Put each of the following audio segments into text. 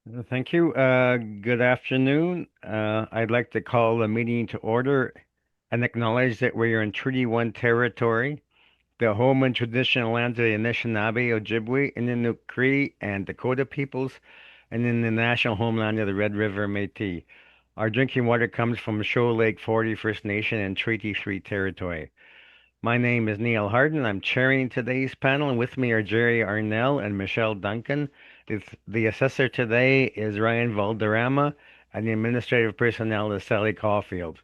Thank you. Good afternoon. I'd like to call the meeting to order and acknowledge that we are in Treaty 1 territory, the home and traditional lands of the Anishinaabe, Ojibwe, Innu Cree, and Dakota peoples, and in the national homeland of the Red River Métis. Our drinking water comes from Shoal Lake 40 First Nation and Treaty 3 territory. My name is Neil Harden. I'm chairing today's panel, and with me are Jerry Arnell and Michelle Duncan. The assessor today is Ryan Valderrama, and the administrative personnel is Sally Caulfield.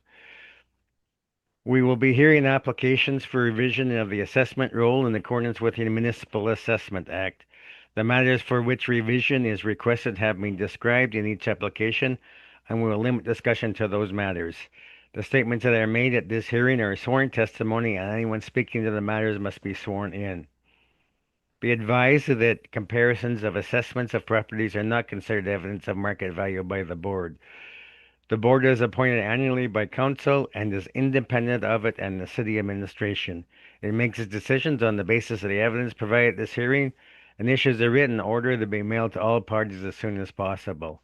We will be hearing applications for revision of the assessment role in accordance with the Municipal Assessment Act. The matters for which revision is requested have been described in each application, and we will limit discussion to those matters. The statements that are made at this hearing are sworn testimony, and anyone speaking to the matters must be sworn in. Be advised that comparisons of assessments of properties are not considered evidence of market value by the board. The board is appointed annually by council and is independent of it and the city administration. It makes its decisions on the basis of the evidence provided at this hearing and issues a written order to be mailed to all parties as soon as possible.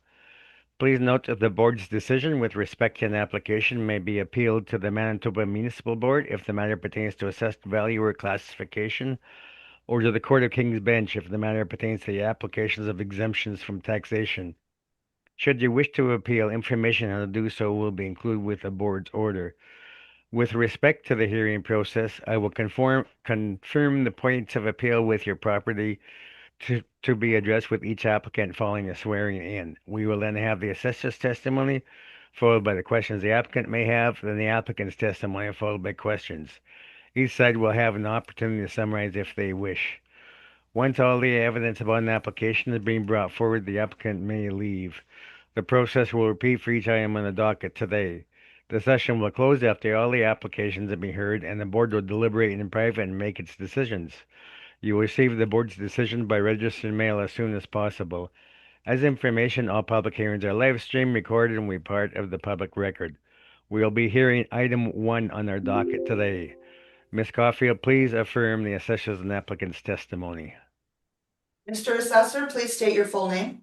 Please note that the board's decision with respect to an application may be appealed to the Manitoba Municipal Board if the matter pertains to assessed value or classification, or to the Court of King's Bench if the matter pertains to the applications of exemptions from taxation. Should you wish to appeal, information on how to do so will be included with the board's order. With respect to the hearing process, I will confirm the points of appeal with your property to be addressed with each applicant following the swearing in. We will then have the assessor's testimony, followed by the questions the applicant may have, then the applicant's testimony, followed by questions. Each side will have an opportunity to summarize if they wish. Once all the evidence about an application is being brought forward, the applicant may leave. The process will repeat for each item on the docket today. The session will close after all the applications have been heard, and the board will deliberate in private and make its decisions. You will receive the board's decision by registered mail as soon as possible. As information, all public hearings are live streamed, recorded, and will be part of the public record. We will be hearing item 1 on our docket today. Ms. Caulfield, please affirm the assessor's and applicant's testimony. Mr. Assessor, please state your full name.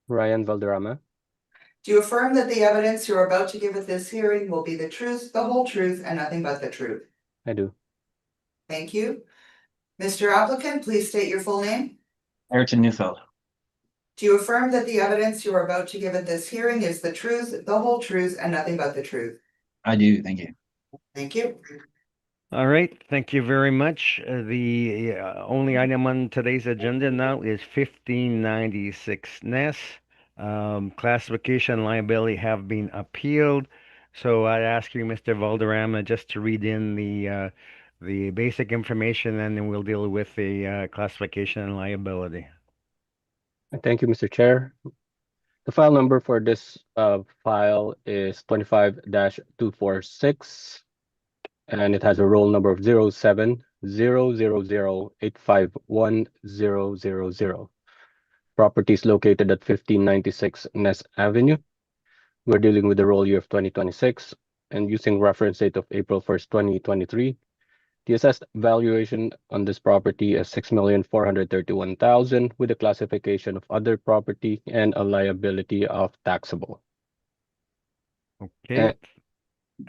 Ryan Valderrama. Do you affirm that the evidence you're about to give at this hearing will be the truth, the whole truth, and nothing but the truth? I do. Thank you. Mr. Applicant, please state your full name. Ayrton Neufeld. Do you affirm that the evidence you are about to give at this hearing is the truth, the whole truth, and nothing but the truth? I do, thank you. Thank you. All right, thank you very much. The only item on today's agenda now is 1596 Ness. Classification and liability have been appealed. So I'd ask you, Mr. Valderrama, just to read in the basic information, and then we'll deal with the classification and liability. Thank you, Mr. Chair. The file number for this file is 25-246, and it has a roll number of 0700085100. Property is located at 1596 Ness Avenue. We're dealing with the roll year of 2026, and using reference date of April 1st, 2023. The assessed valuation on this property is $6,431,000 with a classification of other property and a liability of taxable. Okay.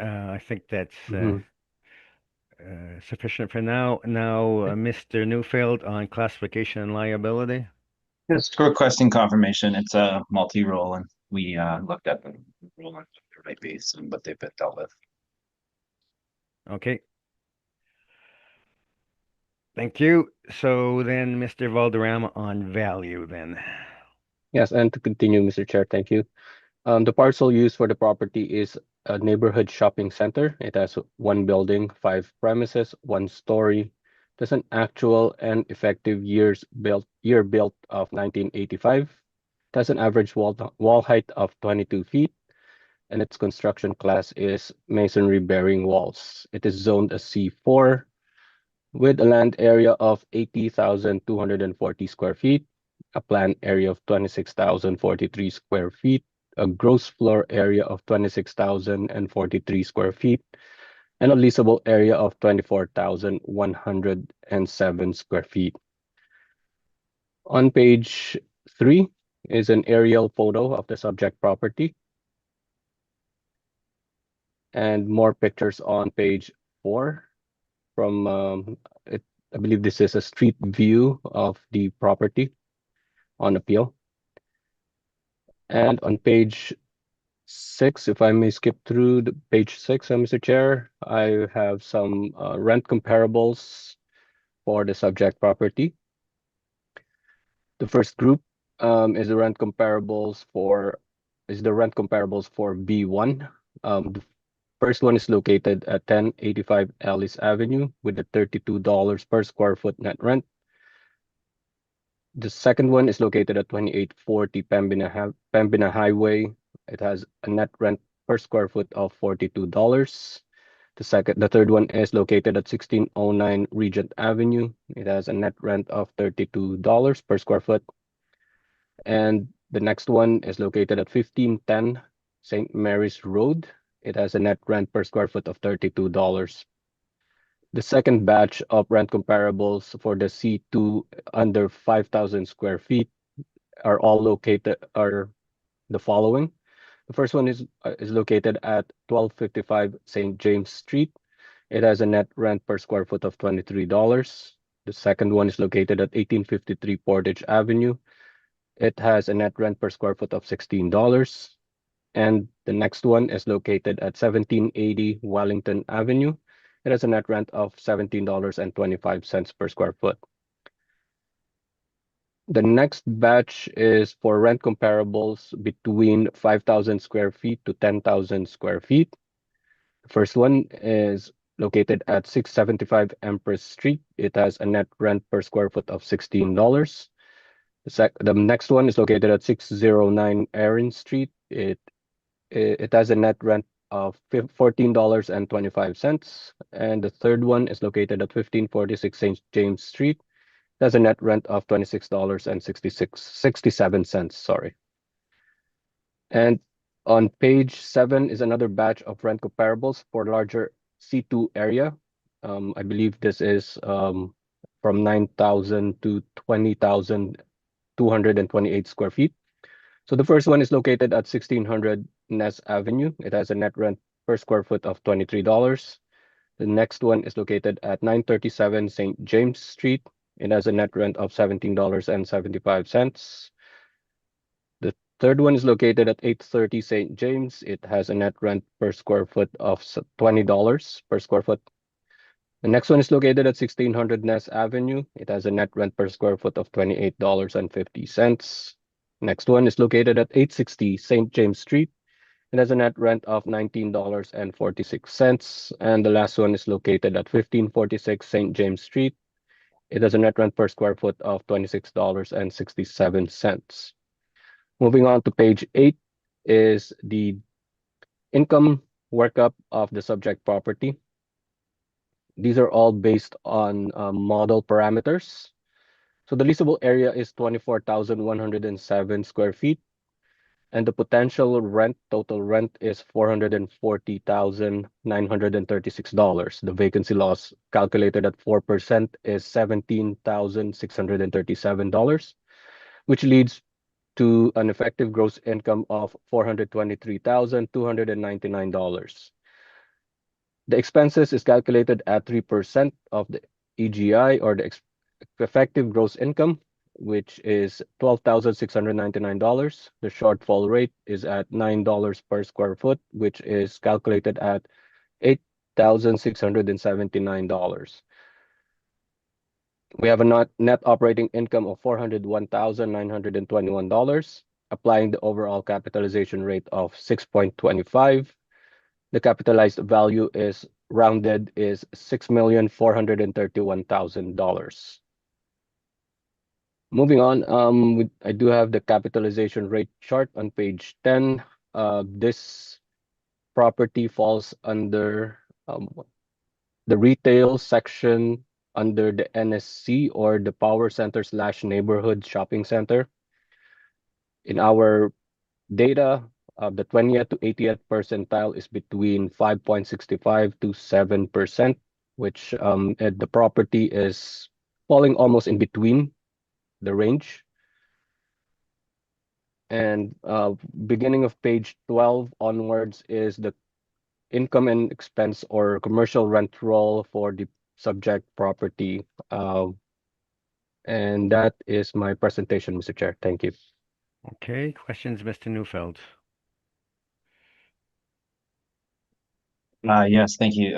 I think that's sufficient for now. Now, Mr. Neufeld on classification and liability. Just requesting confirmation. It's a multi-role, and we looked at the role on the right base and what they've been dealt with. Okay. Thank you. So then, Mr. Valderrama on value then. Yes, and to continue, Mr. Chair, thank you. The parcel used for the property is a neighborhood shopping center. It has one building, 5 premises, 1 story. There's an actual and effective year built of 1985. It has an average wall height of 22 feet, and its construction class is masonry bearing walls. It is zoned as C4 with a land area of 80,240 square feet, a planned area of 26,043 square feet, a gross floor area of 26,043 square feet, and a leasable area of 24,107 square feet. On page 3, is an aerial photo of the subject property. And more pictures on page 4 from I believe this is a street view of the property on appeal. And on page 6, if I may skip through the page 6, Mr. Chair, I have some rent comparables for the subject property. The first group is the rent comparables for B1. The first one is located at 1085 Ellis Avenue with a $32 per square foot net rent. The second one is located at 2840 Pembina Highway. It has a net rent per square foot of $42. The third one is located at 1609 Regent Avenue. It has a net rent of $32 per square foot. And the next one is located at 1510 St. Mary's Road. It has a net rent per square foot of $32. The second batch of rent comparables for the C2 under 5,000 square feet are the following. The first one is located at 1255 St. James Street. It has a net rent per square foot of $23. The second one is located at 1853 Portage Avenue. It has a net rent per square foot of $16. And the next one is located at 1780 Wellington Avenue. It has a net rent of $17.25 per square foot. The next batch is for rent comparables between 5,000 square feet to 10,000 square feet. The first one is located at 675 Empress Street. It has a net rent per square foot of $16. The next one is located at 609 Erin Street. It has a net rent of $14.25. And the third one is located at 1546 St. James Street. It has a net rent of $26.67. Sorry. And on page 7 is another batch of rent comparables for larger C2 area. I believe this is from 9,000 to 20,228 square feet. So the first one is located at 1600 Ness Avenue. It has a net rent per square foot of $23. The next one is located at 937 St. James Street. It has a net rent of $17.75. The third one is located at 830 St. James. It has a net rent per square foot of $20 per square foot. The next one is located at 1600 Ness Avenue. It has a net rent per square foot of $28.50. Next one is located at 860 St. James Street. It has a net rent of $19.46. And the last one is located at 1546 St. James Street. It has a net rent per square foot of $26.67. Moving on to page 8 is the income workup of the subject property. These are all based on model parameters. So the leasable area is 24,107 square feet. And the potential total rent is $440,936. The vacancy loss calculated at 4% is $17,637, which leads to an effective gross income of $423,299. The expenses is calculated at 3% of the EGI, or the effective gross income, which is $12,699. The shortfall rate is at $9 per square foot, which is calculated at $8,679. We have a net operating income of $401,921, applying the overall capitalization rate of 6.25. The capitalized value is rounded is $6,431,000. Moving on, I do have the capitalization rate chart on page 10. This property falls under the retail section under the NSC, or the Power Center / Neighborhood Shopping Center. In our data, the 20th to 80th percentile is between 5.65 to 7%, which the property is falling almost in between the range. And beginning of page 12 onwards is the income and expense or commercial rent roll for the subject property. And that is my presentation, Mr. Chair. Thank you. Okay, questions, Mr. Neufeld? Yes, thank you.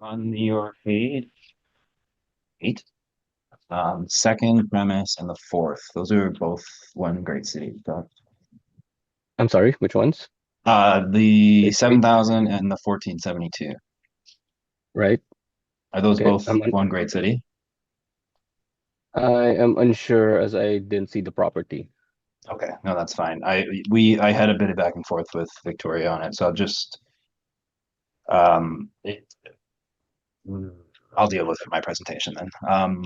On your page 8, second premise and the fourth, those are both one great city. I'm sorry, which ones? The Page eight, 7,000 and the 1472. right? Are those Okay. both one great city? I am unsure as I didn't see the property. Okay, no, that's fine. I had a bit of back and forth with Victoria on it, so I'll just um it, I'll deal with it in my presentation then.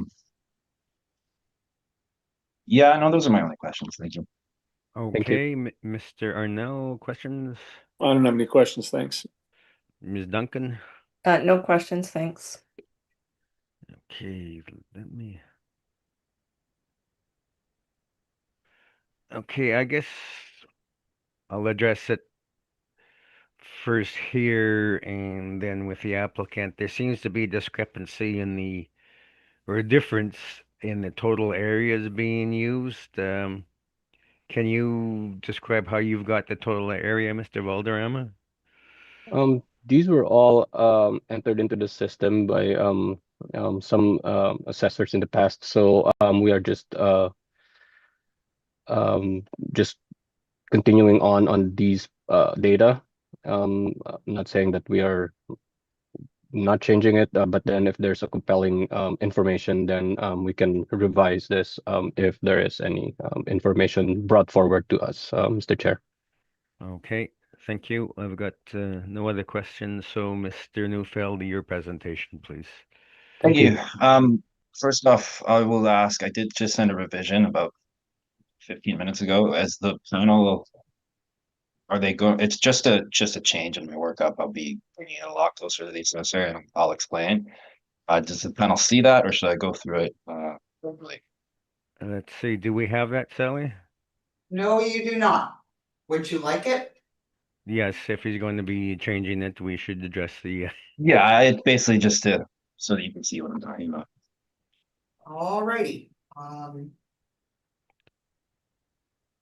Yeah, no, those are my only questions. Thank you. Thank you. Okay, Mr. Arnell, questions? I don't have any questions, thanks. Ms. Duncan? No questions, thanks. Okay, let me. Okay, I guess I'll address it first here and then with the applicant. There seems to be a discrepancy in the, or a difference in the total areas being used. Can you describe how you've got the total area, Mr. Valderrama? These were all entered into the system by some assessors in the past. So we are um, just continuing on these data. I'm not saying that we are not changing it, but then if there's a compelling information, then we can revise this if there is any information brought forward to us, Mr. Chair. Okay, thank you. I've got no other questions, so Mr. Neufeld, your presentation, please. Thank you. First off, I will ask, I did just send a revision about 15 minutes ago. As the panel, are they going, it's just a change in my workup. I'll be bringing it a lot closer to the assessor and I'll explain. Does the panel see that or should I go through it verbally? Let's see, do we have that, Sally? No, you do not. Would you like it? Yes, if he's going to be changing it, we should address the. Yeah, it's basically just to so that you can see what I'm talking about. Alrighty,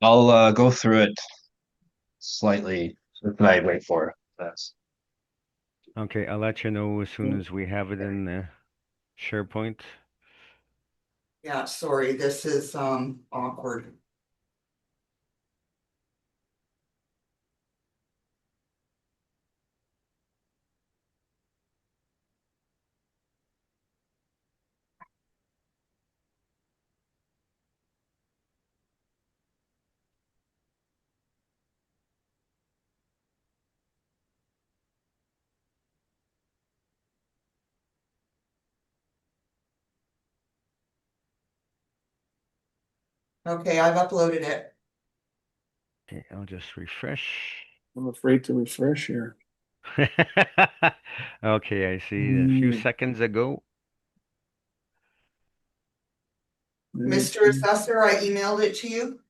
I'll go through it slightly. What can I wait for? That's Okay, I'll let you know as soon as we have it in the SharePoint. yeah, sorry, this is awkward. Okay, I've uploaded it. Okay, I'll just refresh. I'm afraid to refresh here. Okay, I see a few seconds ago. Mr. Assessor, I emailed it to you.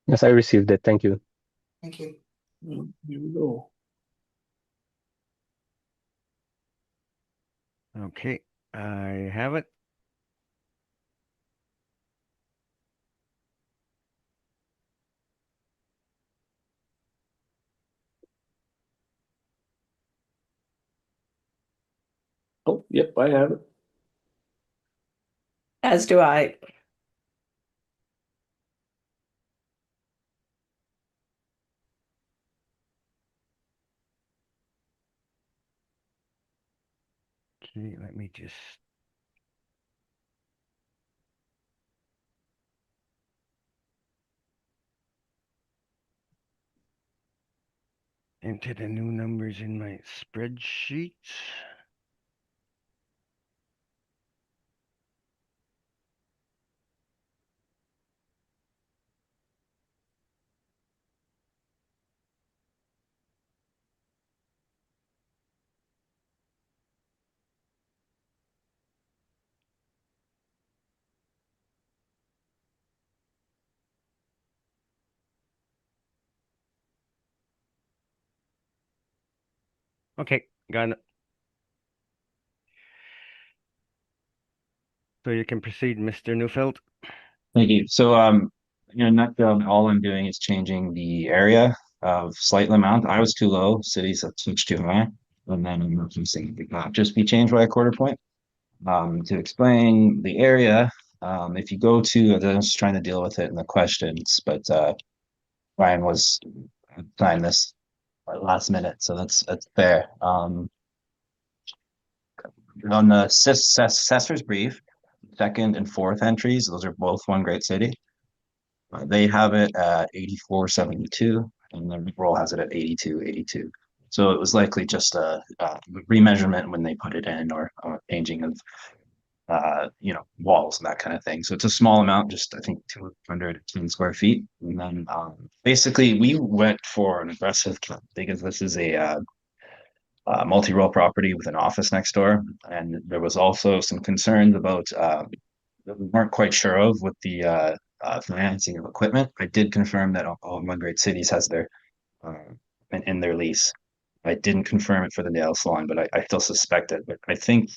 Yes, I received it. Thank you. Thank you. Here we go. Okay, I have it. Oh, yep, I have it. As do I. Okay, let me just. Enter the new numbers in my spreadsheet. Okay, got it. So you can proceed, Mr. Neufeld. Thank you. So, in a nutshell, all I'm doing is changing the area of slight amount. I was too low, cities have switched too high, and then I'm reducing the gap just be changed by a quarter point. To explain the area, if you go to, I was trying to deal with it in the questions, but Ryan was signed this last minute, so that's fair. On the assessor's brief, second and fourth entries, those are both one great city. They have it at 84.72, and the roll has it at 82.82. So it was likely just a remeasurement when they put it in, or changing of walls and that kind of thing. So it's a small amount, just I think 210 square feet. And then basically we went for an aggressive because this is a multi-role property with an office next door, and there was also some concerns about that we weren't quite sure of with the financing of equipment. I did confirm that all One Great Cities has their uh, in their lease. I didn't confirm it for the nail salon, but I still suspect it. But I think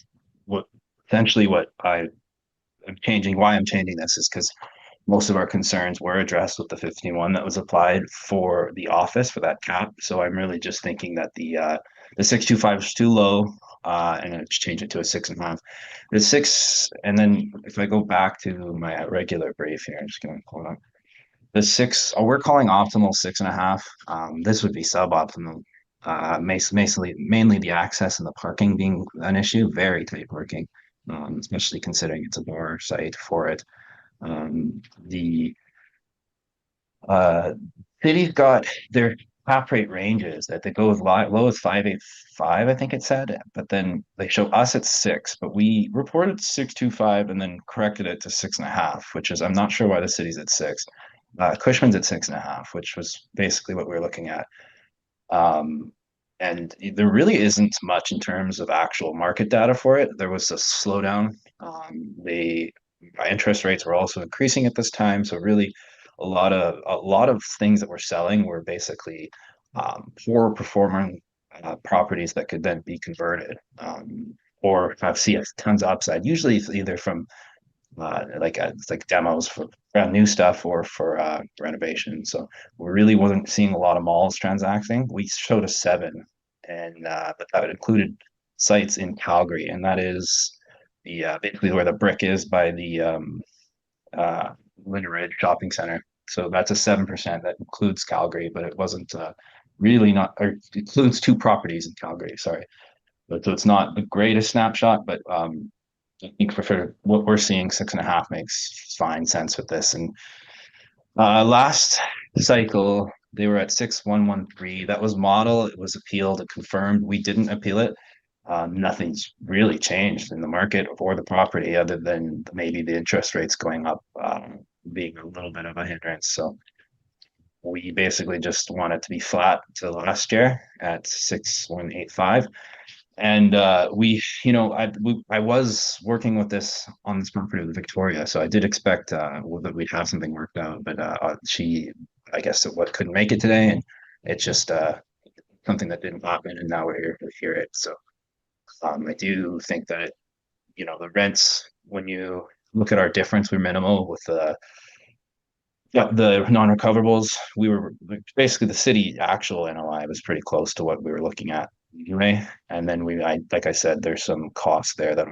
what essentially what I am changing, why I'm changing this is because most of our concerns were addressed with the 51 that was applied for the office for that cap. So I'm really just thinking that the 625 is too low, and I just change it to a 6.5. The six, and then if I go back to my regular brief here, I'm just gonna hold on. The six, we're calling optimal 6.5. This would be suboptimal. Mainly the access and the parking being an issue, very tight parking, especially considering it's a bar site for it. The uh, city's got their cap rate ranges that they go as low as 5.85, I think it said, but then they show us at 6, but we reported 6.25 and then corrected it to 6.5, which is I'm not sure why the city's at 6. Cushman's at 6.5, which was basically what we were looking at. Um, and there really isn't much in terms of actual market data for it. There was a slowdown. The interest rates were also increasing at this time, so really, a lot of things that we're selling were basically poor performing properties that could then be converted, or have see tons of upside. Usually, it's either from it's like demos for brand new stuff or for renovation. So we really wasn't seeing a lot of malls transacting. We showed a 7, and but that included sites in Calgary, and that is the basically where the brick is by the uh, Linda Ridge Shopping Center. So that's a 7% that includes Calgary, but it wasn't really not, or it includes 2 properties in Calgary. Sorry, but so it's not the greatest snapshot, but I think for what we're seeing, 6.5 makes fine sense with this. And last cycle, they were at 6.113. That was model. It was appealed and confirmed. We didn't appeal it. Nothing's really changed in the market or the property other than maybe the interest rates going up, being a little bit of a hindrance. So we basically just want it to be flat to last year at 6.185. And I was working with this on this property with Victoria, so I did expect that we'd have something worked out. But she, I guess, what couldn't make it today, and it's just something that didn't happen, and now we're here to hear it. So I do think that the rents, when you look at our difference, we're minimal with the non-recoverables. We were basically the city actual NOI was pretty close to what we were looking at anyway. And then like I said, there's some costs there that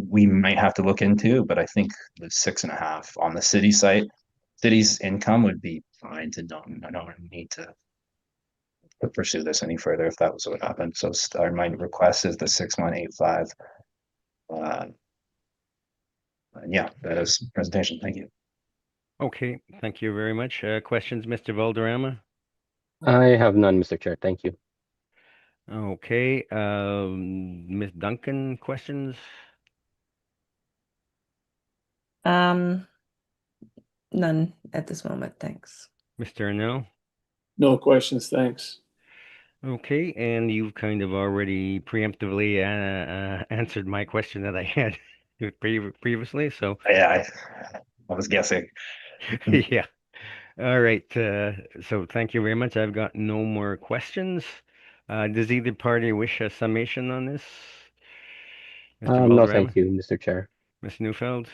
we might have to look into, but I think the 6.5 on the city site, city's income would be fine to I don't need to pursue this any further if that was what happened. So my request is the 6.185. Uh, and yeah, that is the presentation. Thank you. Okay, thank you very much. Questions, Mr. Valderrama? I have none, Mr. Chair. Thank you. Okay, Ms. Duncan, questions? None at this moment, thanks. Mr. Arnell? No questions, thanks. Okay, and you've kind of already preemptively answered my question that I had previously, so Yeah, I was guessing. yeah. All right, so thank you very much. I've got no more questions. Does either party wish a summation on this? Mr. No, Boldram, thank you, Mr. Chair. Ms. Newfeld?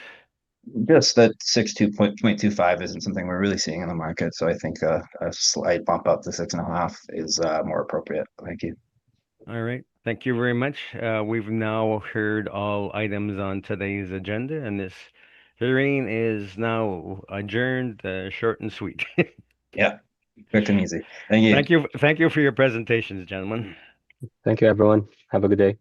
Just that 62.25 isn't something we're really seeing in the market, so I think a slight bump up to 6.5 is more appropriate. Thank you. All right, thank you very much. We've now heard all items on today's agenda, and this hearing is now adjourned, short and sweet. Yeah, quick and easy. Thank you. Thank you for your presentations, gentlemen. Thank you, everyone. Have a good day.